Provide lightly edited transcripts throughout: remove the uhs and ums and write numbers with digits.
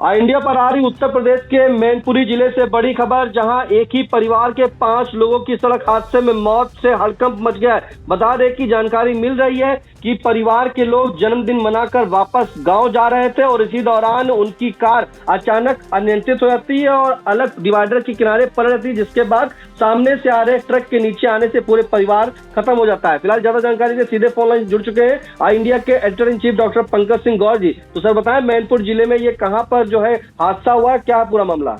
India पर आ रही उत्तर प्रदेश के मैनपुरी जिले से बड़ी खबर, जहां एक ही परिवार के 5 लोगों की सड़क हादसे में मौत से हड़कंप मच गया है। बता दें कि जानकारी मिल रही है कि परिवार के लोग जन्मदिन मनाकर वापस गांव जा रहे थे और इसी दौरान उनकी कार अचानक अनियंत्रित हो जाती है और अलग डिवाइडर के किनारे पलट जाती है, जिसके बाद सामने से आ रहे ट्रक के नीचे आने से पूरे परिवार खत्म हो जाता है। फिलहाल ज्यादा जानकारी से सीधे फोन लाइन जुड़ चुके हैं इंडिया के editor in chief doctor Pankaj Singh Gaur ji. तो सर बताएं, मैनपुर जिले में ये कहां पर जो है हादसा हुआ, क्या पूरा मामला?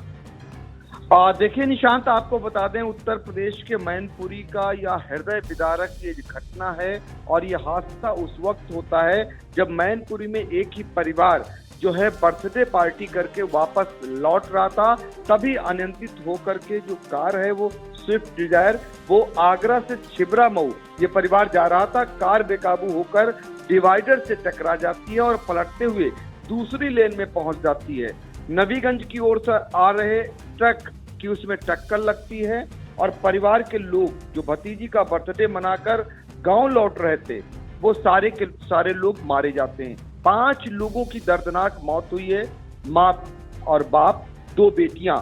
देखिए निशांत, आपको बता दें उत्तर प्रदेश के मैनपुरी का यह हृदय विदारक ये घटना है और यह हादसा उस वक्त होता है जब मैनपुरी में एक ही परिवार जो है बर्थडे पार्टी करके वापस लौट रहा था। तभी अनियंत्रित होकर के जो कार है वो स्विफ्ट डिजायर वो आगरा से छिबरा मऊ ये परिवार जा रहा था। कार बेकाबू होकर डिवाइडर से टकरा जाती है और पलटते हुए दूसरी लेन में पहुंच जाती है। नवीगंज की ओर से आ रहे ट्रक की उसमें टक्कर लगती है और परिवार के लोग जो भतीजी का बर्थडे मनाकर गांव लौट रहे थे वो सारे के सारे लोग मारे जाते हैं। 5 लोगों की दर्दनाक मौत हुई है। माँ और बाप, 2 बेटियां,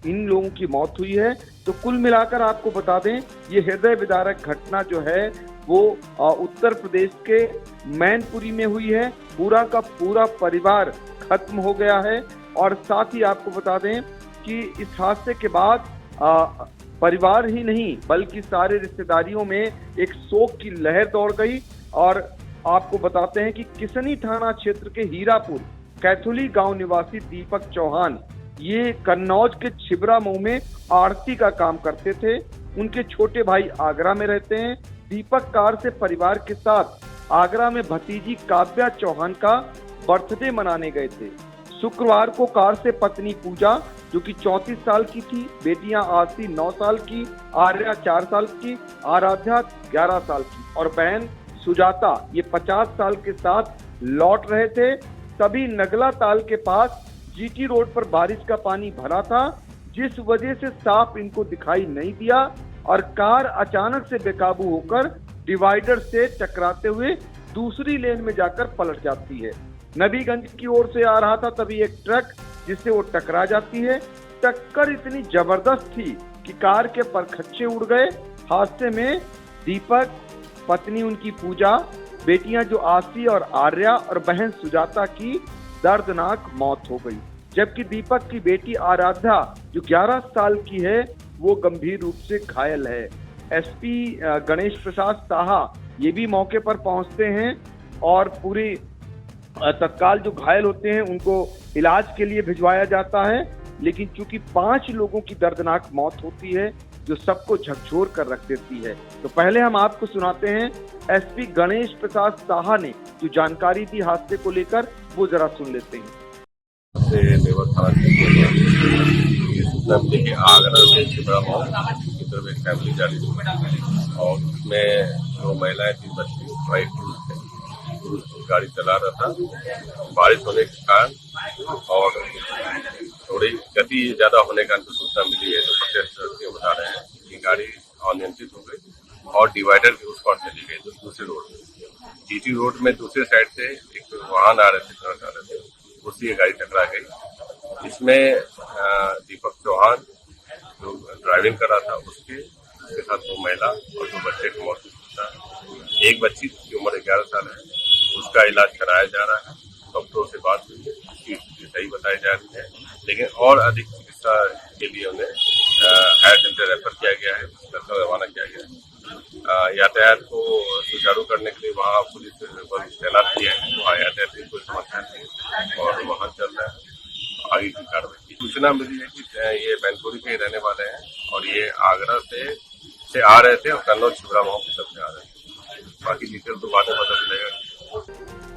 इन लोगों की मौत हुई है। तो कुल मिलाकर आपको बता दें ये हृदय विदारक घटना जो है वो उत्तर प्रदेश के मैनपुरी में हुई है। पूरा का पूरा परिवार खत्म हो गया है और साथ ही आपको बता दें कि इस हादसे के बाद परिवार ही नहीं बल्कि सारे रिश्तेदारियों में एक शोक की लहर दौड़ गई। और आपको बताते हैं कि किसनी थाना क्षेत्र के हीरापुर कैथोली गांव निवासी दीपक चौहान ये कन्नौज के छिबरा मऊ में आरती का काम करते थे। उनके छोटे भाई आगरा में रहते हैं। दीपक कार से परिवार के साथ आगरा में भतीजी काव्या चौहान का बर्थडे मनाने गए थे। शुक्रवार को कार से पत्नी पूजा जो कि 34 साल की थी, बेटियां आरती 9 साल की, आर्या 4 साल की, आराध्या 11 साल की और बहन सुजाता ये 50 साल के साथ लौट रहे थे। तभी नगला ताल के पास जीटी रोड पर बारिश का पानी भरा था, जिस वजह से साफ इनको दिखाई नहीं दिया और कार अचानक से बेकाबू होकर डिवाइडर से टकराते हुए दूसरी लेन में जाकर पलट जाती है। नबीगंज की ओर से आ रहा था तभी एक ट्रक जिससे वो टकरा जाती है। टक्कर इतनी जबरदस्त थी कि कार के परखच्चे उड़ गए। हादसे में दीपक, पत्नी उनकी पूजा, बेटियां जो आसी और आर्या और बहन सुजाता की दर्दनाक मौत हो गई, जबकि दीपक की बेटी आराध्या जो 11 साल की है वो गंभीर रूप से घायल है। एसपी गणेश प्रसाद साहा ये भी मौके पर पहुंचते हैं और पूरी तत्काल जो घायल होते हैं उनको इलाज के लिए भिजवाया जाता है। लेकिन चूंकि 5 लोगों की दर्दनाक मौत होती है जो सबको झकझोर कर रख देती है, तो पहले हम आपको सुनाते हैं एसपी गणेश प्रसाद साहा ने जो जानकारी दी हादसे को लेकर, वो जरा सुन लेते हैं। आगरा से छिबरा मऊ की तरफ एक फैमिली जा रही थी और उसमें 2 महिलाएं 3 बच्चे ड्राइव थे। गाड़ी चला रहा था, बारिश होने के कारण और थोड़ी गति ज्यादा होने का सूचना मिली है। तो प्रत्यक्षदर्शी बता रहे हैं कि गाड़ी अनियंत्रित हो गई और डिवाइडर के उस पार चली गई दूसरे रोड में। जीटी रोड में दूसरे साइड से एक वाहन आ रहे थे, उसकी गाड़ी टकरा गई। इसमें दीपक चौहान जो ड्राइविंग कर रहा था उसके साथ 2 महिला और 2 बच्चे की मौत हुई। एक बच्ची की उम्र 11 साल है, उसका इलाज कराया जा रहा है। डॉक्टरों से बात हुई है, उसकी स्थिति सही बताई जा रही है, लेकिन और अधिक चिकित्सा के लिए उन्हें हायर सेंटर रेफर किया गया है, लखनऊ रवाना किया गया है। यातायात को सुचारू करने के लिए वहाँ पुलिस बल तैनात किया है, वहाँ यातायात की कोई समस्या नहीं और वहाँ चल रहा है आगे की कार्रवाई की। सूचना मिली है कि ये मैनपुरी के रहने वाले हैं और ये आगरा से आ रहे थे और कन्नौज छिबरा मऊ की तरफ से आ रहे थे। बाकी डिटेल तो बाद में पता चलेगा।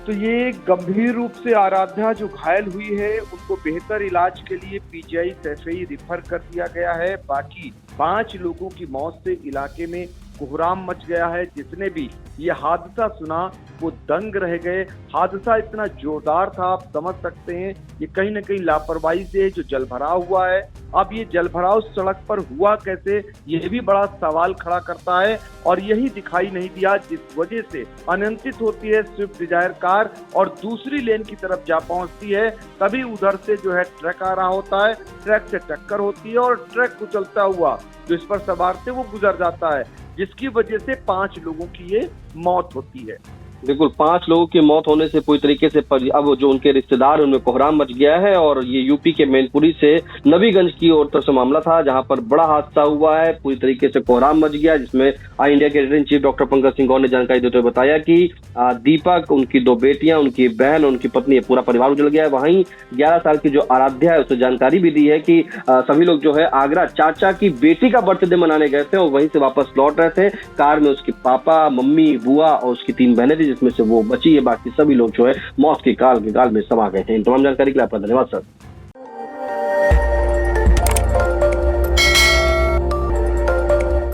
तो ये गंभीर रूप से आराध्या जो घायल हुई है उनको बेहतर इलाज के लिए पीजीआई सैफई रिफर कर दिया गया है। बाकी 5 लोगों की मौत से इलाके में कोहराम मच गया है। जिसने भी ये हादसा सुना वो दंग रह गए। हादसा इतना जोरदार था, आप समझ सकते हैं ये कहीं न कहीं लापरवाही से जो जलभराव हुआ है अब ये जलभराव सड़क पर हुआ कैसे, ये भी बड़ा सवाल खड़ा करता है और यही दिखाई नहीं दिया, जिस वजह से अनियंत्रित होती है स्विफ्ट डिजायर कार और दूसरी लेन की तरफ जा पहुंचती है। तभी उधर से जो है ट्रक आ रहा होता है, ट्रक से टक्कर होती है और ट्रक कुचलता हुआ जो इस पर सवार थे वो गुजर जाता है, जिसकी वजह से 5 लोगों की ये मौत होती है। बिल्कुल, 5 लोगों की मौत होने से पूरी तरीके से अब जो उनके रिश्तेदार उनमें कोहराम मच गया है। और ये यूपी के मैनपुरी से नबीगंज की ओर तरफ से मामला था, जहां पर बड़ा हादसा हुआ है, पूरी तरीके से कोहराम मच गया, जिसमें इंडिया के editor in chief doctor Pankaj Singh Gaur ने जानकारी देते हुए बताया कि दीपक, उनकी 2 बेटियां, उनकी बहन, उनकी पत्नी, पूरा परिवार उजल गया है। वहीं 11 साल की जो आराध्या है, उसने जानकारी भी दी है कि सभी लोग जो है आगरा चाचा की बेटी का बर्थडे मनाने गए थे और वहीं से वापस लौट रहे थे। कार में उसके पापा, मम्मी, बुआ और उसकी 3 बहनें थी, जिसमें से वो बची है। बाकी सभी लोग जो है मौत के काल में समा गए थे। इन तमाम जानकारी के लिए आपका धन्यवाद सर।